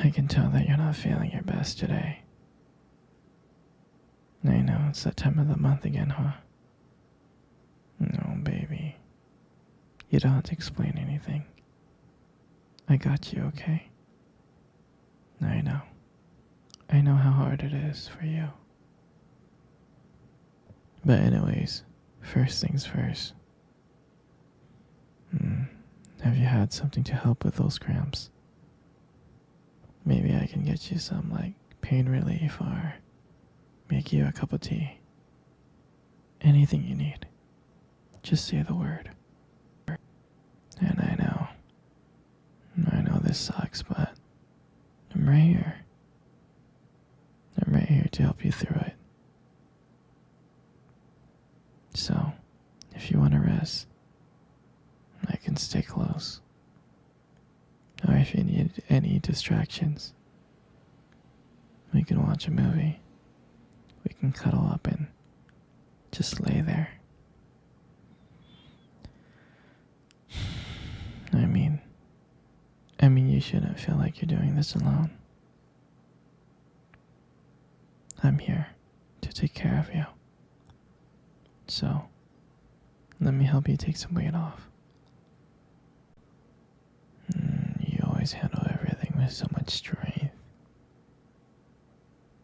I can tell that you're not feeling your best today. I know, it's that time of the month again, huh? No, baby. You don't have to explain anything. I got you, okay? I know. I know how hard it is for you. But anyways, first things first. Have you had something to help with those cramps? Maybe I can get you some, like, pain relief or make you a cup of tea. Anything you need. Just say the word. And I know this sucks, but I'm right here. I'm right here to help you through it. So, if you want to rest, I can stay close. Or if you need any distractions, we can watch a movie. We can cuddle up and just lay there. I mean, you shouldn't feel like you're doing this alone. I'm here to take care of you. So, let me help you take some weight off. You always handle everything with so much strength.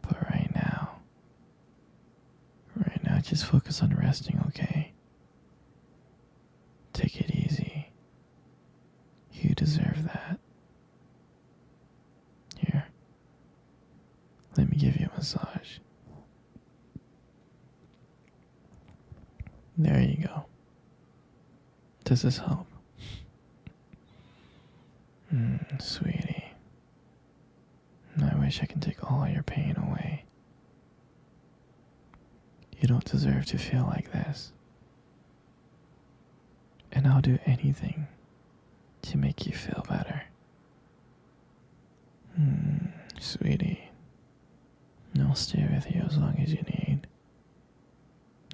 But right now, just focus on resting, okay? Take it easy. You deserve that. Here, let me give you a massage. There you go. Does this help? Sweetie. I wish I could take all your pain away. You don't deserve to feel like this. And I'll do anything to make you feel better. Sweetie. I'll stay with you as long as you need.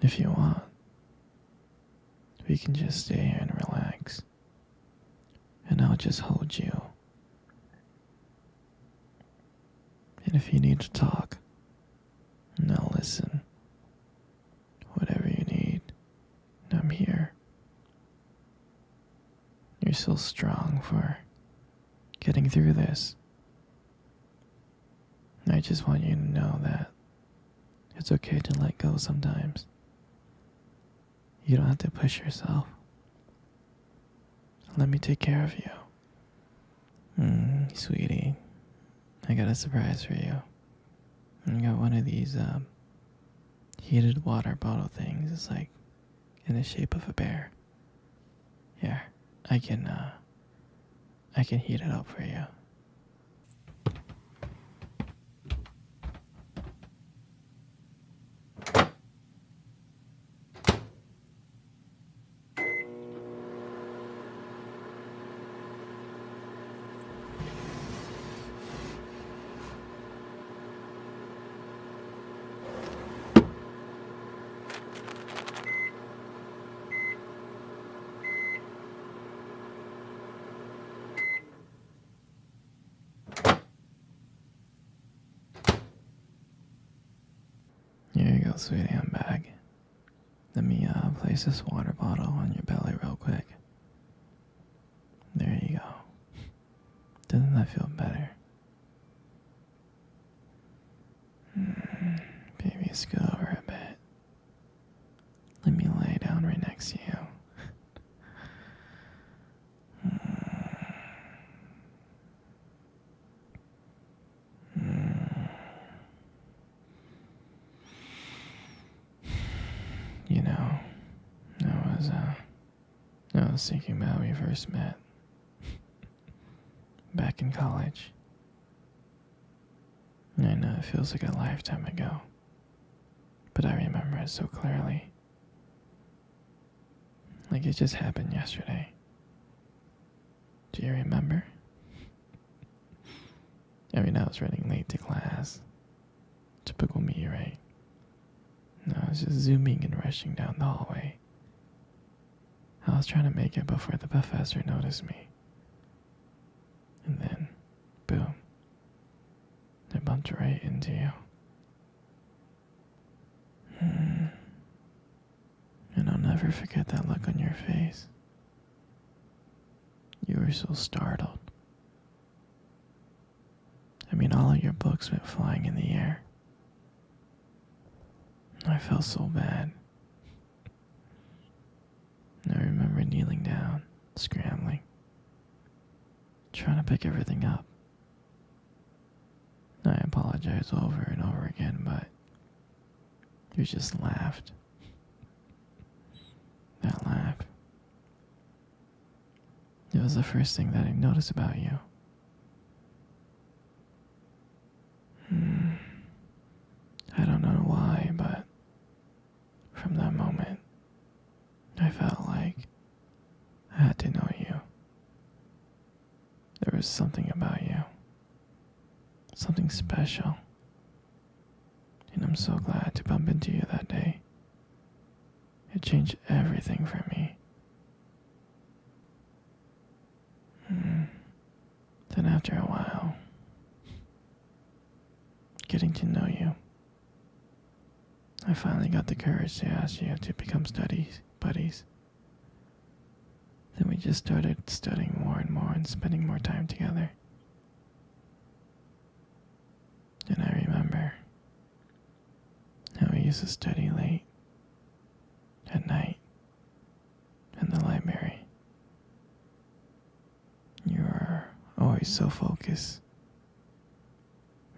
If you want, we can just stay here and relax. And I'll just hold you. And if you need to talk, I'll listen. Whatever you need, I'm here. You're so strong for getting through this. I just want you to know that it's okay to let go sometimes. You don't have to push yourself. Let me take care of you. Sweetie, I got a surprise for you. I got one of these heated water bottle things. It's like in the shape of a bear. Here, I can heat it up for you. Here you go, sweetie, I'm back. Let me place this water bottle on your belly real quick. There you go. Doesn't that feel better? Baby, scoot over a bit. Let me lay down right next to you. You know, I was thinking about when we first met. Back in college. I know it feels like a lifetime ago, but I remember it so clearly. Like it just happened yesterday. Do you remember? I was running late to class. Typical me, right? I was just zooming and rushing down the hallway. I was trying to make it before the professor noticed me. And then, boom, bumped right into you. Hmm. And I'll never forget that look on your face. You were so startled. I mean, all of your books went flying in the air. I felt so bad. I remember kneeling down, scrambling, trying to pick everything up. I apologized over and over again, but you just laughed. That laugh. It was the first thing that I noticed about you. I don't know why, but from that moment, I felt like I had to know you. There was something about you. Something special. And I'm so glad to bump into you that day. It changed everything for me. Then after a while, getting to know you, I finally got the courage to ask you to become buddies. Then we just started studying more and more and spending more time together. And I remember how we used to study late at night in the library. You were always so focused,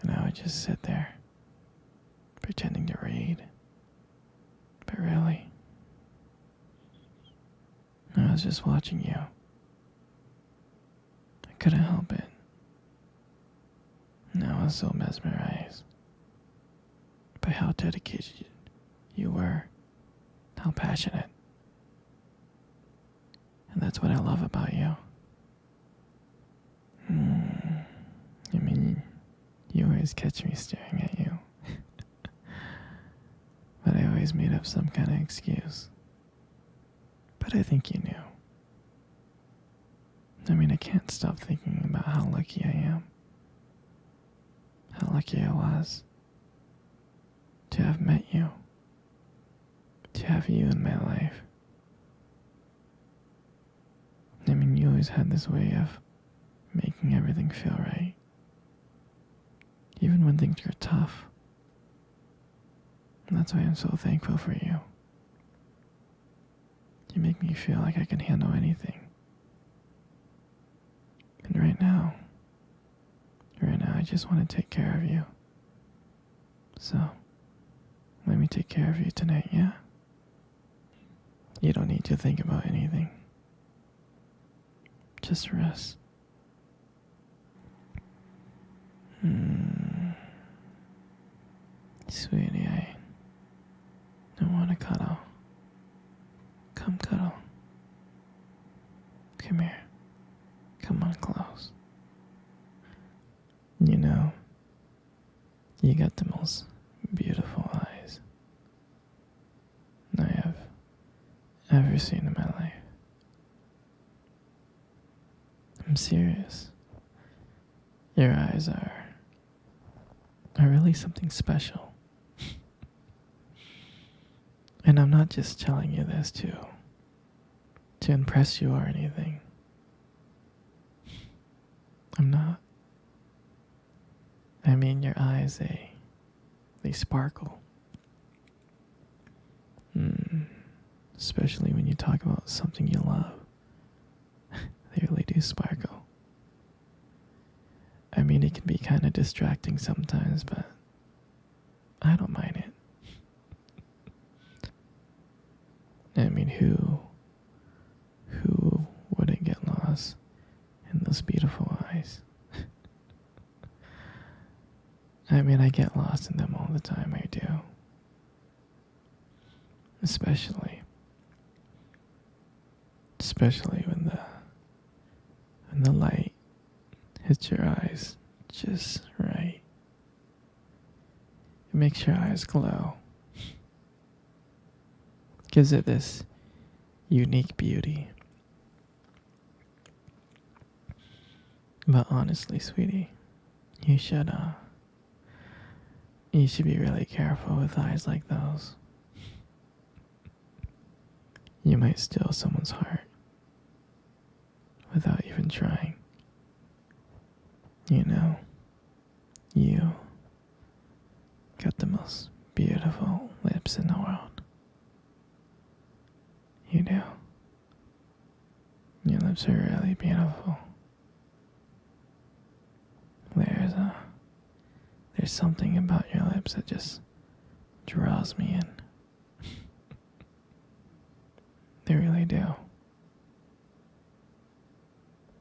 and I would just sit there pretending to read, but really, I was just watching you. I couldn't help it. And I was so mesmerized by how dedicated you were, how passionate. And that's what I love about you. I mean, you always catch me staring at you. But I always made up some kind of excuse. But I think you knew. I mean, I can't stop thinking about how lucky I am. How lucky I was to have met you. To have you in my life. I mean, you always had this way of making everything feel right. Even when things are tough. And that's why I'm so thankful for you. You make me feel like I can handle anything. And right now, I just want to take care of you. So, let me take care of you tonight, yeah? You don't need to think about anything. Just rest. Sweetie, I want to cuddle. Come cuddle. Come here. Come on close. You know, you got the most beautiful eyes I have ever seen in my life. I'm serious. Your eyes are really something special. And I'm not just telling you this to impress you or anything. I'm not. I mean, your eyes, they sparkle. Especially when you talk about something you love. They really do sparkle. I mean, it can be kind of distracting sometimes, but I don't mind it. I mean, who wouldn't get lost in those beautiful eyes? I mean, I get lost in them all the time, I do. Especially when the light hits your eyes just right. It makes your eyes glow. Gives it this unique beauty. But honestly, sweetie, you should You should be really careful with eyes like those. You might steal someone's heart without even trying. You know, you got the most beautiful lips in the world. You do. Your lips are really beautiful. There's something about your lips that just draws me in. They really do.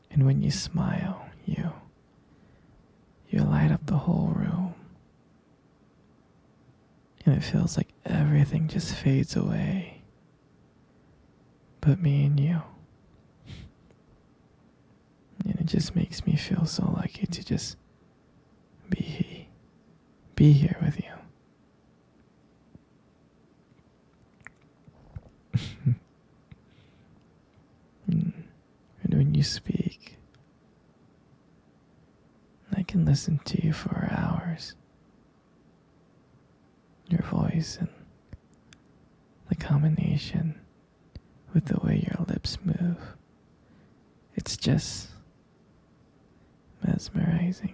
And when you smile, you light up the whole room. And it feels like everything just fades away. But me and you. And it just makes me feel so lucky to just be here with you. And when you speak, I can listen to you for hours. Your voice and the combination with the way your lips move. It's just mesmerizing.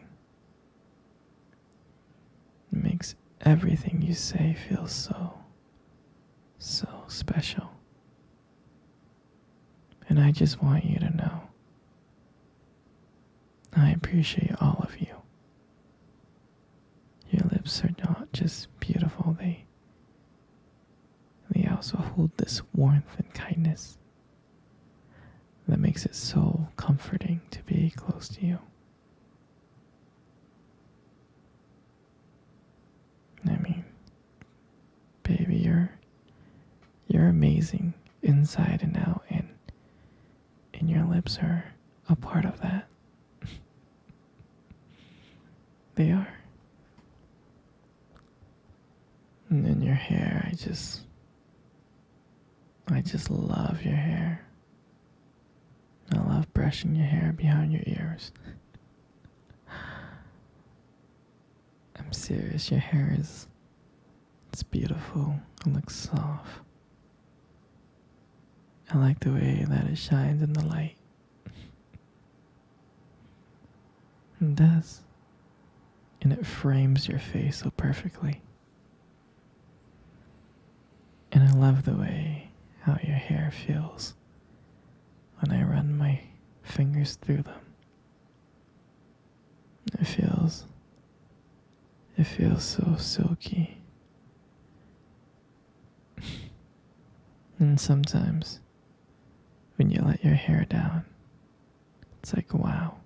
It makes everything you say feel so special. And I just want you to know I appreciate all of you. Your lips are not just beautiful, they also hold this warmth and kindness that makes it so comforting to be close to you. I mean, baby, you're amazing inside and out, and your lips are a part of that. They are. And then your hair, I just love your hair. I love brushing your hair behind your ears. I'm serious, your hair it's beautiful. It looks soft. I like the way that it shines in the light. It does. And it frames your face so perfectly. And I love the way how your hair feels when I run my fingers through them. It feels so silky. And sometimes when you let your hair down, it's like, wow.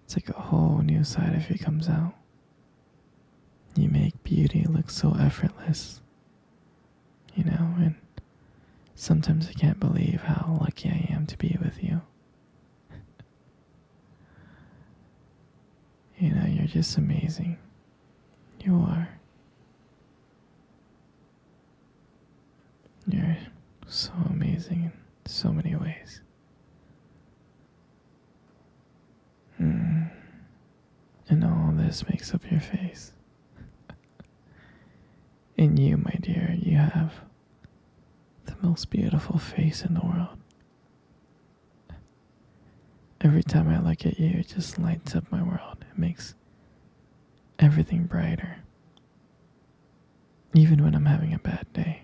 It's like a whole new side of you comes out. You make beauty look so effortless. You know, and sometimes I can't believe how lucky I am to be with you. You know, you're just amazing. You are. You're so amazing in so many ways. And all this makes up your face. And you, my dear, you have the most beautiful face in the world. Every time I look at you, it just lights up my world. It makes everything brighter. Even when I'm having a bad day.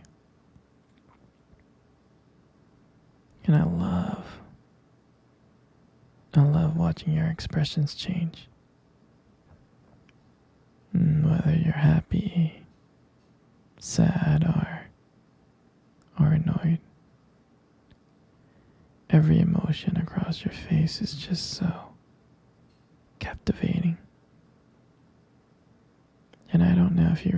And I love watching your expressions change. Whether you're happy, sad, or annoyed. Every emotion across your face is just so captivating. And I don't know if you